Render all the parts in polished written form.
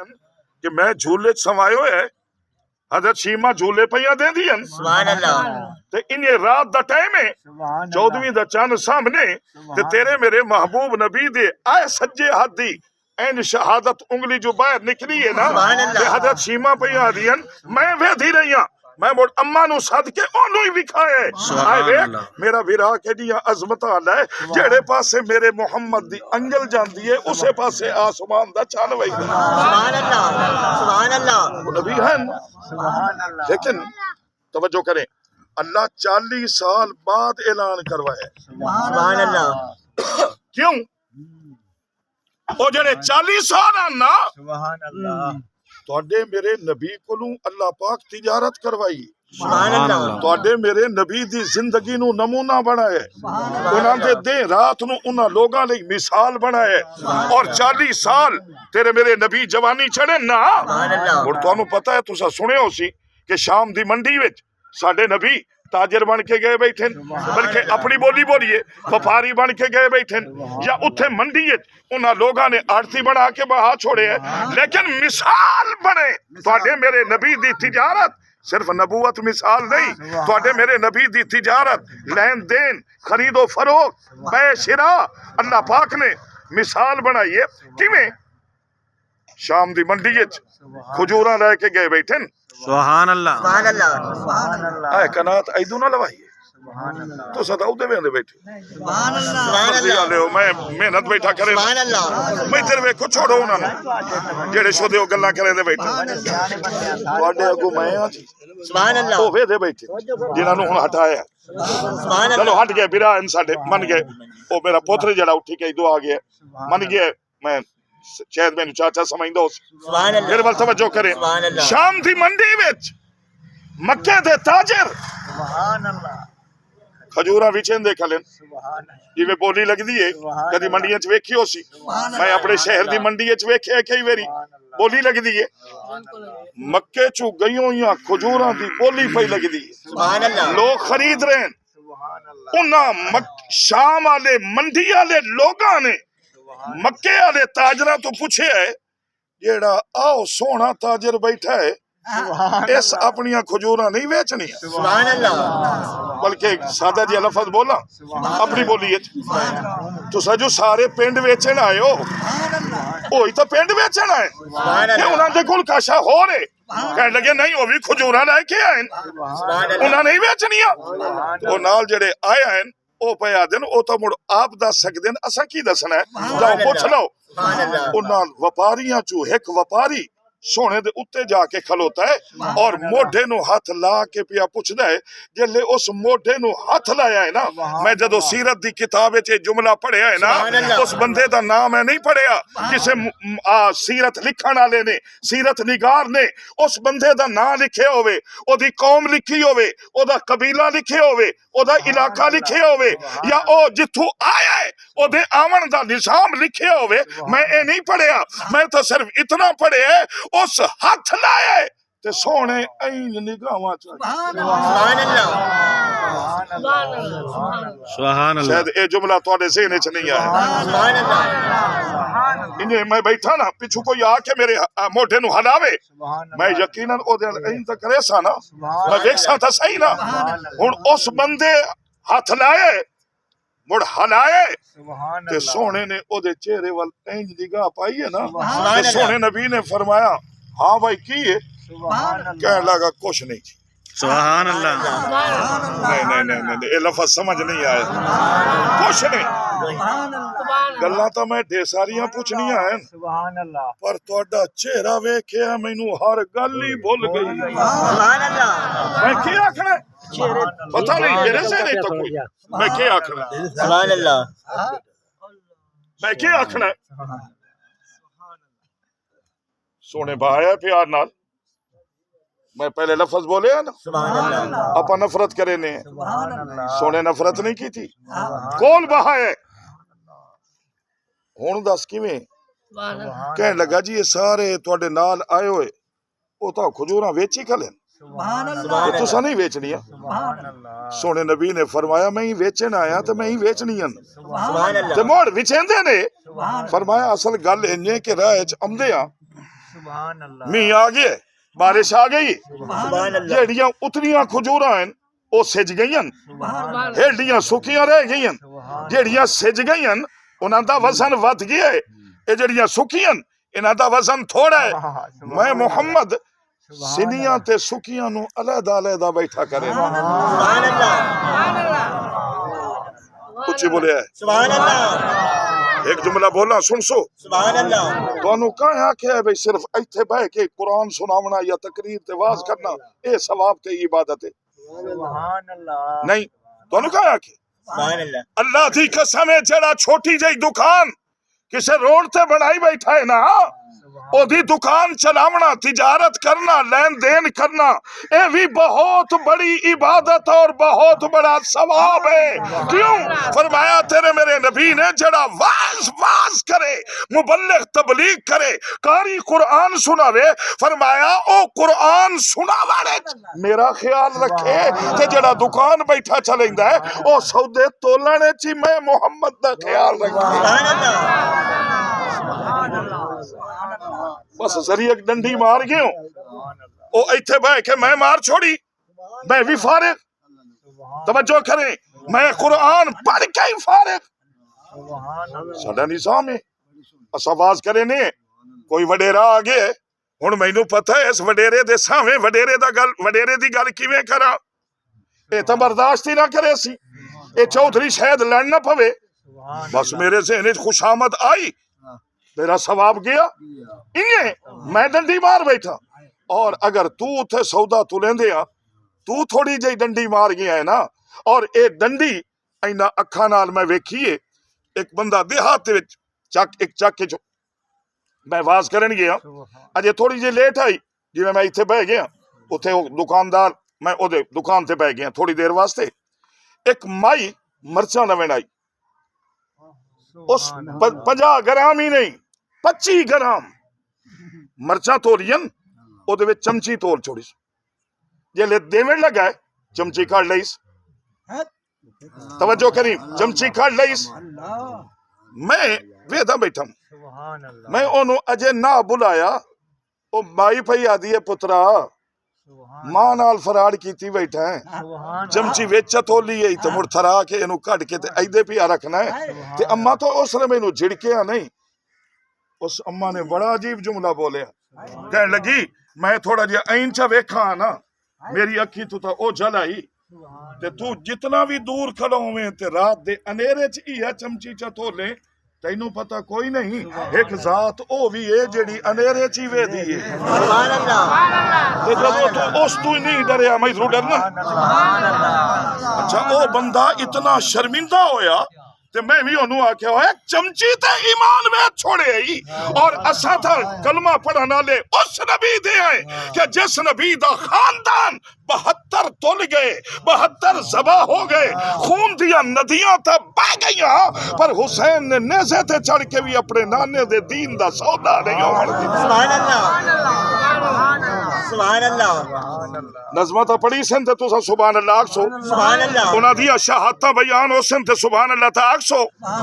कि मैं झूले समायो है हजरत शीमा झूले पईया देंदी हन सुभान अल्लाह ते इन्हें रात दा टाइम है 14वीं दा चंद सामने ते तेरे मेरे महबूब नबी दे आए सज्जे हाथ दी एन शहादत उंगली जो बाहर निकली है ना ते हजरत शीमा पईया दियन मैं वेधी रही हां मैं मुड़ अम्मा नु सद के ओनू ही विखाए आए देख मेरा विरा केडियां अजमतां है जेड़े पासे मेरे मोहम्मद दी अंगल जांदी है उसे पासे आसमान दा चांद वहीदा सुभान अल्लाह नबी है सुभान अल्लाह। लेकिन तवज्जो करें अल्लाह 40 साल बाद ऐलान करवाया सुभान अल्लाह क्यों ओ जेड़े 40 साल ना सुभान अल्लाह तुहाडे मेरे नबी कोलों अल्लाह पाक तिजारत करवाई सुभान अल्लाह तुहाडे मेरे नबी दी जिंदगी नु नमूना बनाया उन्हां दे दिन रात नु उन्हां लोगां लई मिसाल बनाया और 40 साल तेरे मेरे नबी जवानी चढ़े ना और तुहानू पता है तुसा सुने हो सी कि शाम दी मंडी विच साडे नबी ताजर बन के गए बैठे बल्कि अपनी बोली बोलिए व्यापारी बन के गए बैठे या उत्थे मंडी उन्हां लोगां ने आड़ती बना के बहा छोड़े है लेकिन मिसाल बने तुहाडे मेरे नबी दी तिजारत सिर्फ नबूवत मिसाल नहीं तुहाडे मेरे नबी दी तिजारत लेन देन खरीदो फरोख्त बै शिरा अल्लाह पाक ने मिसाल बनाई है किवें शाम दी मंडी खजूरा लेके गए बैठे सुभान अल्लाह सुभान अल्लाह ऐ कनात ऐदू ना लवाइए तो सदाऊ दे वेंदे बैठे सुभान अल्लाह ले मैं मेहनत बैठा करे सुभान अल्लाह मैं तेरे वेखो छोड़ो उन्हां नु जेड़े शोदे गल्लां करे दे बैठे तुहाडे अगो मैं आ जी सुभान अल्लाह ओ वेदे बैठे जिन्हां नु हुण हटाया सुभान चलो हट गए बिरा इन साडे मन गए ओ मेरा पोत्र जड़ा उठी के इदो आ गया मन गया मैं शायद मैनू चाचा समझदा सुभान अल्लाह मेरे वाल तवज्जो करें सुभान अल्लाह शाम दी मंडी विच मक्के दे ताजर सुभान अल्लाह खजूरा विचेंदे खलन सुभान जिवें बोली लगदी है कदी मंडियां च वेखी हो सी मैं अपने शहर दी मंडी च वेखिया कई वारी बोली लगदी है मक्के चू गईयों खजूरां दी बोली पई लगदी है सुभान अल्लाह लोग खरीद रहे हैं सुभान अल्लाह उन्हां शाम वाले मंडी वाले लोगां ने मक्के वाले ताजरा तो पूछे है जेड़ा आओ सोना ताजर बैठा है इस अपनिया खजूरा नहीं बेचनिया सुभान अल्लाह बल्कि सादा जी लफज बोला अपनी बोली तुसा जो सारे पिंड वेचन आए हो ओही तो पिंड वेचन आए उन्हां दे कोल काशा हो रहे कहने लगे नहीं वो भी खजूरा लेके आए उन्हां नहीं बेचनिया ओ नाल जेड़े आए हैं ओ पे आदन ओ तो मुड़ आप दस सकदे न असा की दसना है जाओ पूछ लो उन्हां व्यापारियां चू एक व्यापारी सोने दे उत्ते जाके खलोता है और मोढे नु हाथ ला के पिया पूछदा है जल्ले उस मोढे नु हाथ लाया है ना मैं जदों सीरत दी किताब विच जुमला पढ़िया है ना उस बंदे दा नाम है नहीं पढ़िया किसे सीरत लिखण वाले ने सीरत निगार ने उस बंदे दा नाम लिखे होवे ओदी कौम लिखी होवे ओदा कबीला लिखे होवे ओदा इलाका लिखे होवे या ओ जिथों आया है ओदे आवन दा निजाम लिखे होवे मैं ए नहीं पढ़िया मैं तो सिर्फ इतना पढ़िया उस हाथ लाए ते सोने ऐन निगाहां सुभान अल्लाह सुभान अल्लाह शायद ए जुमला तुहाडे ज़हन च नहीं आया सुभान अल्लाह इन्हें मैं बैठा ना पिछू कोई आके मेरे मोढे नु हलावे मैं यकीनन ओदे ऐन तो करे सा ना मैं देखसा था सही ना हुन उस बंदे हाथ लाए मुड़ हलाए ते सोने ने ओदे चेहरे वाल ऐन निगाह पाई है ना ते सोने नबी ने फरमाया हाँ भाई की है कहने लगा कुछ नहीं सुभान अल्लाह नहीं ये लफ्ज समझ नहीं आया कुछ नहीं गल्लां तो मैं ढेर सारियां पूछनियां हैं सुभान अल्लाह पर तुहाडा चेहरा वेखिया मैनू हर गल ही भुल गई सुभान अल्लाह मैं की आखना पता नहीं मेरे से नहीं तो कोई मैं की आखना सुभान अल्लाह मैं की आखना सोने भाया प्यार नाल मैं पहले लफ्ज बोले ना सुभान अल्लाह अपा नफरत करे ने सोने नफरत नहीं की थी कौन बहाए हुण दस किवें कहने लगा जी ये सारे तुहाडे नाल आए होए ओ तां खजूरां वेची खलन तो तुसा नहीं बेचनी सोने नबी ने फरमाया मैं ही वेचन आया तो मैं ही वेचनी ते मोड़ विचेंदे ने फरमाया असल गल इन्ने के राह च आंदे आ मींह आ गया, बारिश आ गई, सुभान अल्लाह जेड़ियां उतनियां खजूरां हैं ਉਹ ਸਿਜ ਗਈਆਂ, ਹੇਡੀਆਂ ਸੁੱਕੀਆਂ ਰਹਿ ਗਈਆਂ, ਜਿਹੜੀਆਂ ਸਿਜ ਗਈਆਂ ਉਹਨਾਂ ਦਾ ਵਜ਼ਨ ਵੱਧ ਗਿਆ ਹੈ, ਇਹ ਜਿਹੜੀਆਂ ਸੁੱਕੀਆਂ ਇਹਨਾਂ ਦਾ ਵਜ਼ਨ ਥੋੜਾ ਹੈ। ਮੈਂ ਮੁਹੰਮਦ ਸਿਨੀਆਂ ਤੇ ਸੁੱਕੀਆਂ ਨੂੰ ਅਲੱਗਾ ਅਲੱਗਾ ਬੈਠਾ ਕਰੇ। सुभान अल्लाह ਉੱਚੀ ਬੋਲਿਆ ਹੈ। सुभान अल्लाह ਇੱਕ ਜੁਮਲਾ ਬੋਲਾਂ ਸੁਣ ਸੋ। सुभान अल्लाह ਤੁਹਾਨੂੰ ਕਹਾਂ ਆਖਿਆ ਬਈ ਸਿਰਫ ਇੱਥੇ ਬਹਿ ਕੇ ਕੁਰਾਨ ਸੁਣਾਉਣਾ ਜਾਂ ਤਕਰੀਰ ਤੇ ਵਾਜ਼ ਕਰਨਾ ਇਹ ਸਵਾਬ ਤੇ ਇਬਾਦਤ ਹੈ नहीं। ਤੁਹਾਨੂੰ ਕਹਾਂ ਆਖਿਆ सुभान अल्लाह अल्लाह दी कसम है जेड़ा छोटी जी दुकान किसे रोड ते बनाई बैठा है ना, ओदी दुकान चलावना, तिजारत करना, लेन देन करना, ये भी बहुत बड़ी इबादत और बहुत बड़ा सवाब है। क्यों? फरमाया तेरे मेरे नबी ने जेड़ा वाज करे, मुबल्लिग तबलीग करे, कारी कुरान सुनावे, फरमाया ओ कुरान सुनावाड़े मेरा ख्याल रखे ते जेड़ा दुकान बैठा चलेंदा है ओ सौदे तोलने च मैं मोहम्मद दा ख्याल रखे। सुभान अल्लाह बस जरिए डंडी मार गए ओ इथे बह के मैं मार छोड़ी, मैं भी फारिग। तवज्जो करें, मैं कुरान पढ़ के ही फारिग। साडा निजाम है अस आवाज करे ने कोई वडेरा आ गया हुण मैनू पता है इस वडेरे दे सामने वडेरे दी गल किवें करा, ये तो बर्दाश्त ही ना करे सी, ये चौधरी शायद लड़ ना पवे। बस मेरे ज़हन च खुशामद आई, मेरा सवाब गया, इन्हें मैं डंडी मार बैठा। और अगर तू उथे सौदा तू लेंदे आ, तू थोड़ी जी डंडी मार गया है ना, और ये डंडी इन्ना अखा नाल मैं वेखीए। एक बंदा देहात विच चक चो मैं आवाज करन गया, अजे थोड़ी जी लेट आई, जिवें मैं इत्थे बह गया उथे दुकानदार मैं ओदे दुकान ते बह गया थोड़ी देर वास्ते। एक माई मर्चां लवेण आई, उस 50 ग्राम ही नहीं 25 ग्राम मर्चा तोलियन, ओदे विच चमची तोल छोड़ी, जेले देवन लगा चमची काट लईस। तवज्जो करी, चमची काट लईस। मैं वेदा बैठा, मैं ओनू अजे ना बुलाया, ओ माई पई आदी है पुत्रा मां नाल फराड कीती बैठा है, चमची विच तोली है ते मुड़ थरा के इनू कट के ते ऐदे पिया रखना है। ते अम्मा तो उसने मैनू झिड़किया नहीं, उस अम्मा ने बड़ा अजीब जुमला बोलिया, कहने लगी मैं थोड़ा जिहा ऐन च वेखा ना, मेरी अखी तू तो ओ जल आई, ते तू जितना भी दूर खड़ा होवे ते रात दे अनेरे च ही है चमची च तोले, तैनू पता कोई नहीं एक जात ओ भी है जेड़ी अनेरे च ही वेदी है। सुभान अल्लाह ते जदों तू उस तू नहीं डरिया मैं जरूर डरना। अच्छा ओ बंदा इतना शर्मिंदा होया ते मैं भी ओनू आख्या होया चमची ते ईमान में छोड़े आई, और असा था कलमा पढ़न वाले उस नबी दे आए कि जिस नबी दा खानदान 72 तुल गए, 72 ज़बा हो गए, खून दिया नदियां तब बह गईयां, पर हुसैन ने नेज़े ते चढ़ के भी अपने नाने दे दीन दा सौदा नहीं होण दिता। सुभान अल्लाह सुभान अल्लाह नज़मां तां पढ़ी सन ते तुसां सुभान अल्लाह आखो, सुभान अल्लाह उन्हां दी शहादतां बयान हो सन ते सुभान अल्लाह तां आखो।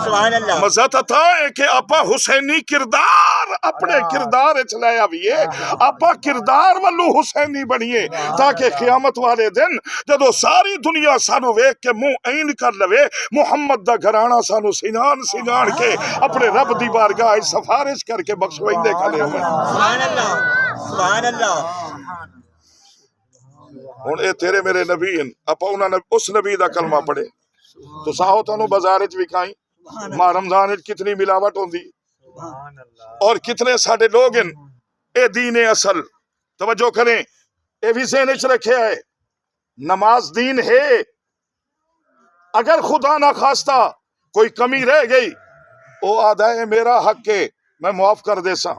सुभान अल्लाह मज़ा तां है कि आपां हुसैनी किरदार अपने किरदार च लाया भी है, आपां किरदार वालू हुसैनी बनिए, ताकि क़यामत वाले दिन जदों सारी दुनिया सानू वेख के मुंह ऐन कर लवे, मुहम्मद दा घराना सानू सिनान के अपने रब दी बारगाह च सिफारिश करके बख्शवेंदे खड़े होवे। सुभान अल्लाह सुभान अल्लाह हुण ए तेरे मेरे नबी हैं, आपां उन्हां ने उस नबी दा कलमा पढ़े तो साहो तानू बाजार च विखाई मां रमजान च कितनी मिलावट होंदी और कितने साडे लोग हैं ए दीन असल। तवज्जो करें, ए भी ज़हन च रखे है नमाज दीन है, अगर खुदा ना खास्ता कोई कमी रह गई ओ आदा है मेरा हक है मैं मुआफ कर देसा,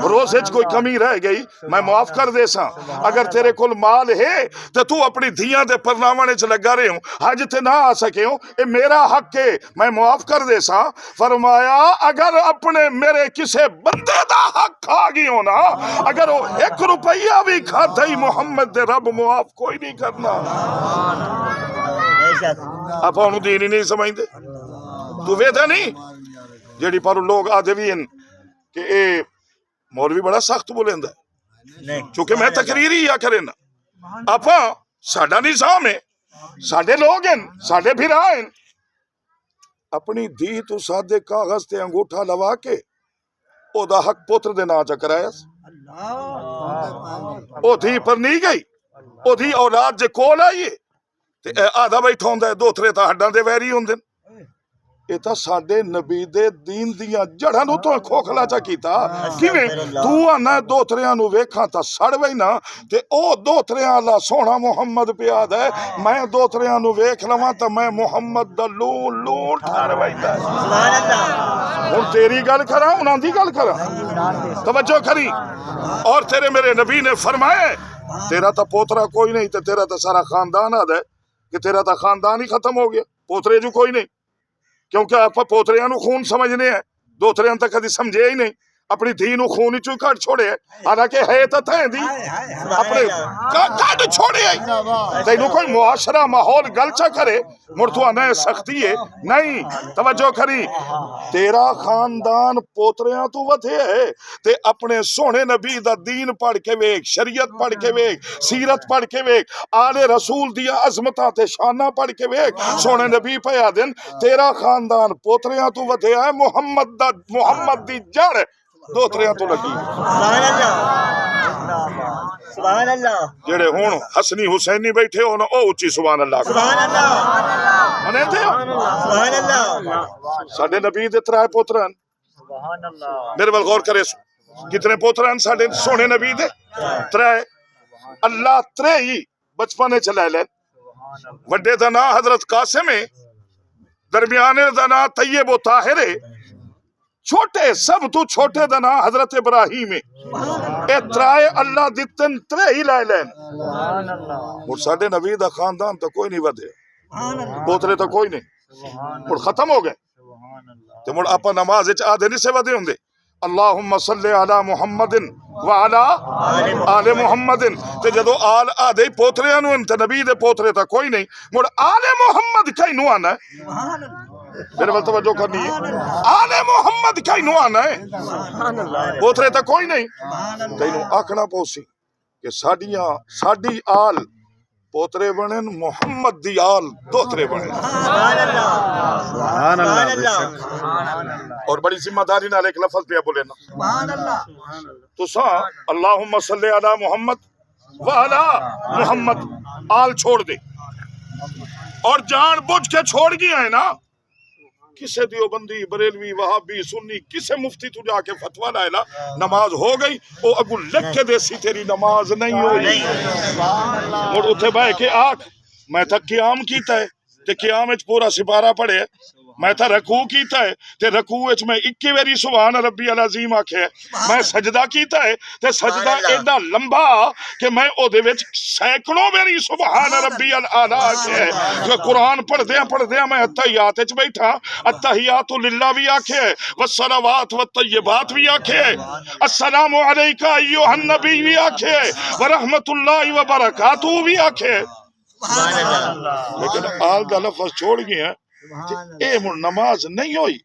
रोजे च कोई कमी रह गई मैं मुआफ कर देसा, अगर तेरे कोल माल है तो तू अपनी धियां दे परनावणे च लगा रहे हो, हज ते ना आ सके हो, ये मेरा हक है मैं मुआफ कर देसा। फरमाया अगर अपने मेरे किसे बंदे दा हक खा गई हो ना, अगर वो 1 रुपया भी खाता ही मुहम्मद दे रब मुआफ कोई नहीं करना। आप उन्होंने दीन ही नहीं समझते, तू वेदा नहीं जेड़ी पर लोग आदे भी हैं कि मौलवी बड़ा सख्त बोलेंदा नहीं क्योंकि मैं तकरीर ही या करे ना आपा साडा निजाम है साडे लोग हैं साडे भिरा हैं अपनी धी तू सादे कागज ते अंगूठा लवा के ओदा हक पुत्र दे नां च कराया ओ धी पर नहीं गई ओदी औलाद जे कोल आई है ते आधा बैठा होंदा दोथरे तां हड्डां दे वैरी होंदे ਇਹ ਤਾਂ ਸਾਡੇ ਨਬੀ ਦੇ ਦੀਨ ਦੀਆਂ ਜੜਾਂ ਨੂੰ ਤੋਂ ਖੋਖਲਾ ਚਾ ਕੀਤਾ ਕਿਵੇਂ ਤੂੰ ਆਨਾ ਦੋਤਰਿਆਂ ਨੂੰ ਵੇਖਾਂ ਤਾਂ ਸੜ ਵੈਨਾ ਤੇ ਉਹ ਦੋਤਰਿਆਂ ਵਾਲਾ ਸੋਹਣਾ ਮੁਹੰਮਦ ਪਿਆਦ ਹੈ ਮੈਂ ਦੋਤਰਿਆਂ ਨੂੰ ਵੇਖ ਲਵਾਂ ਤਾਂ ਮੈਂ ਮੁਹੰਮਦ ਦਾ ਲੂਣ ਲੂਣ ਠਾਰ ਵੈਂਦਾ सुभान अल्लाह ਹੁਣ ਤੇਰੀ ਗੱਲ ਕਰਾਂ ਉਹਨਾਂ ਦੀ ਗੱਲ ਕਰਾਂ ਤਵੱਜੋ ਕਰੀ और तेरे मेरे नबी ने फरमाए तेरा तो पोतरा कोई नहीं तो तेरा तो सारा खानदान आदा है कि तेरा तो खानदान ही खत्म हो गया पोतरे जो कोई नहीं क्योंकि आप पोतरियां नूं खून समझने हैं दोतरियां तक कभी समझे ही नहीं अपनी धी नूं खून चू कट छोड़े हालांकि है तो दी अपने कट छोड़े तेनू कोई मुआशरा माहौल गलचा करे मुड़ तू आना सख्ती है नहीं तवज्जो करी तेरा खानदान पोतरियां तू वधे है ते अपने सोहने नबी दा दीन पढ़ के वेख शरीयत पढ़ के वेख सीरत पढ़ के वेख आले रसूल दिया अजमतां ते शाना पढ़ के वेख सोहने नबी पया दिन तेरा खानदान पोतरियां तू वधे है मुहम्मद दी जड़ दोतरियां तो लगी सुभान अल्लाह सुभान अल्लाह जेड़े हुण हसनी हुसैनी बैठे हो ना ओ उच्ची सुभान अल्लाह सुभान अल्लाह मनेंदे हो सुभान अल्लाह साडे नबी दे त्रै पुत्र हन सुभान अल्लाह मेरे वाल गौर करे कितने पुत्र हन साडे सोहने नबी दे त्रै अल्लाह त्रै ही बचपन च लै लैन वड्डे दा नां हजरत कासिम है दरमियाने दा नां तैयब व ताहिर है छोटे सब तू छोटे दा नां हजरत इब्राहिम है ए त्राए अल्लाह दितन त्रे ही लै लैन और साडे नबी दा खानदान तो कोई नहीं वधे पोतरे तो कोई नहीं और खत्म हो गए ते मुड़ आपा नमाज विच आधे नहीं से वधे हुंदे अल्लाहुम्मा सल्ली अला मुहम्मदिन व अला आले मुहम्मदिन ते जदों आल आधे पोतरियां नूं ते नबी दे पोतरे तो कोई नहीं मुड़ आले मुहम्मद कई नूं आना मेरे वाल तवज्जो करनी है आले मुहम्मद कई नूं आना है पोतरे तो कोई नहीं तैनूं आखना पौसी कि साडी आल पोतरे बने मुहम्मद दी आल दोतरे बने सुभान अल्लाह सुभान अल्लाह अल्लाह और बड़ी जिम्मेदारी नाल एक लफ्ज पे बोले ना सुभान अल्लाह तुसा अल्लाहुम्मा सल्ली अला मुहम्मद व अला मुहम्मद आल छोड़ दे और जान बुझ के छोड़ गया है ना किसे दियोबंदी बरेलवी वहाबी सुन्नी किसे मुफ्ती तू जाके फतवा लाएला नमाज हो गई वो अगू लिख के देसी तेरी नमाज नहीं हुई मुड़ उठे बह के आख मैं तो क़याम कीता है ते क़याम विच पूरा सिपारा पढ़े मैं तो रकू कीता है ते रकू विच मैं 21 बारी सुभान रब्बी अल अजीम आखे मैं सजदा कीता है ते सजदा एडा लंबा कि मैं ओदे विच सैकड़ों बारी सुभान रब्बी अल आला आखे कुरान पढ़दे मैं अत्तहियात विच बैठा अत्तहियातु लिल्लाह भी आखे वस्सलावात वत्तय्यिबात भी आखे अस्सलामु अलैका अय्युहन नबी भी आखे व रहमतुल्लाहि व बरकातुहू भी आखे लेकिन आल दा लफ्ज छोड़ गए ए मुड़ नमाज नहीं हुई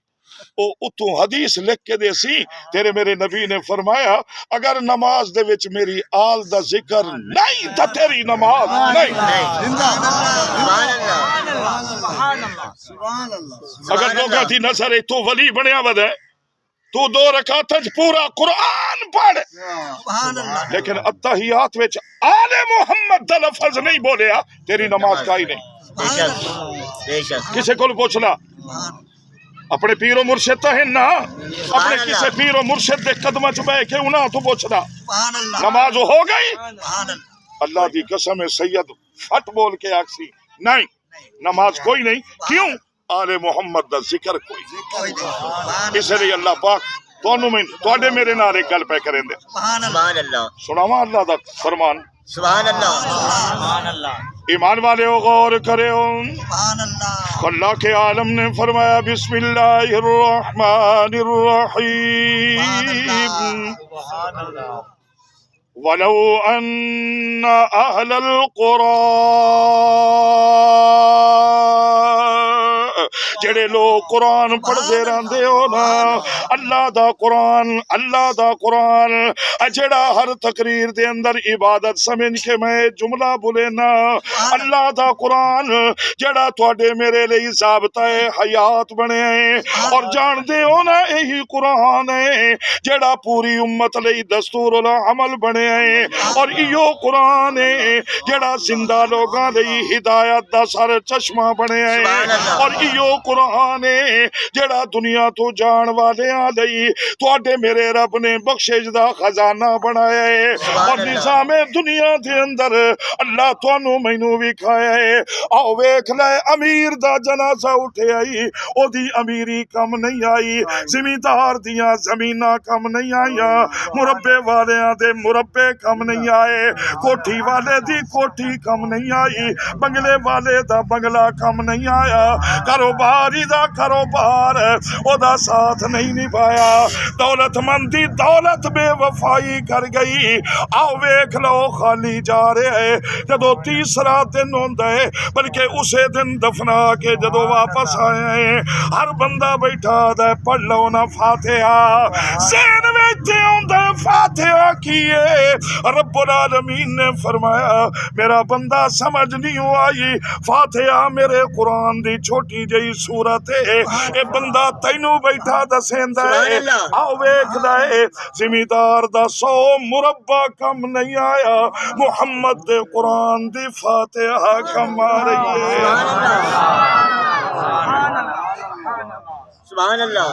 ओ उतों हदीस लिख के देसी तेरे मेरे नबी ने फरमाया अगर नमाज दे विच मेरी आल दा जिक्र नहीं तो तेरी नमाज नहीं अगर लोगों की नजर तू वली बनया वदे तू 2 रकात पूरा कुरान पढ़ लेकिन अत्तहियात विच आले मुहम्मद दा लफ्ज नहीं बोलिया तेरी नमाज का ही नहीं बेशक किसे को पूछना अपने पीरो मुर्शिद तो है ना अपने किसे पीरो मुर्शिद दे कदम च बह के उन्हां तो पूछना नमाज हो गई अल्लाह दी कसम है सैयद फट बोल के आखसी नहीं नमाज कोई नहीं क्यों आले मुहम्मद दा जिक्र कोई इसलिए अल्लाह पाक तोनू मैं तोड़े मेरे नाल एक गल पे करेंदे सुभान अल्लाह सुनावा अल्लाह दा फरमान सुभान अल्लाह ईमान वाले गौर करे सुभान अल्लाह अल्लाह के आलम ने फरमाया बिस्मिल्लाहिर रहमानिर रहीम वलौ अन्ना अहलल कुरा जेड़े लोग कुरान पढ़ते रहंदे हो ना, अल्लाह दा कुरान जेड़ा हर तकरीर दे अंदर इबादत समझ के मैं जुमला बोले ना, अल्लाह दा कुरान जेड़ा तुहाडे मेरे लिए ज़ाबता हयात बने और जानते हो ना, यही कुरान है जेड़ा पूरी उम्मत लई दस्तूरुल अमल बने और इहो कुरान है जेड़ा जिंदा लोगां लई हिदायत दा सर चश्मा बने और इहो कुरान है जेड़ा दुनिया तो जान वालियां लई तुहाडे मेरे रब ने बख्शिश दा खजाना बनाया है और निज़ामे दुनिया दे अंदर अल्लाह तुहानू मैनू विखाया है। आओ वेख ले, अमीर दा जनाजा उठे आई, ओदी अमीरी कम नहीं आई, जिमीदार दियां जमीनां कम नहीं आईया, मुरब्बे वालियां दे मुरब्बे कम नहीं आए, कोठी वाले दी कोठी कम नहीं आई, बंगले वाले दा बंगला कम नहीं आया, कारोबारी दा कारोबार ओदा साथ नहीं निभाया, दौलतमंद दी दौलत बेवफाई कर गई। आओ वेख लो, खाली जा रहे है जदों तीसरा दिन होंदा है, बल्कि उसे दिन दफना के जदों वापस आए हैं, हर बंदा बैठा है पढ़ लो ना फातिहा, ज़हन विच आउंदा फातिहा की है। रब्बुल आलमीन ने फरमाया मेरा बंदा समझ नहीं आई, फातिहा मेरे कुरान दी छोटी जही सूरत है, ये बंदा तैनू बैठा दसेंदा है। आओ वेखदा है जिमीदार दा 100 मुरब्बा कम नहीं आया, मुहम्मद दे कुरान दी फातिहा कम आ रही है। सुभान अल्लाह।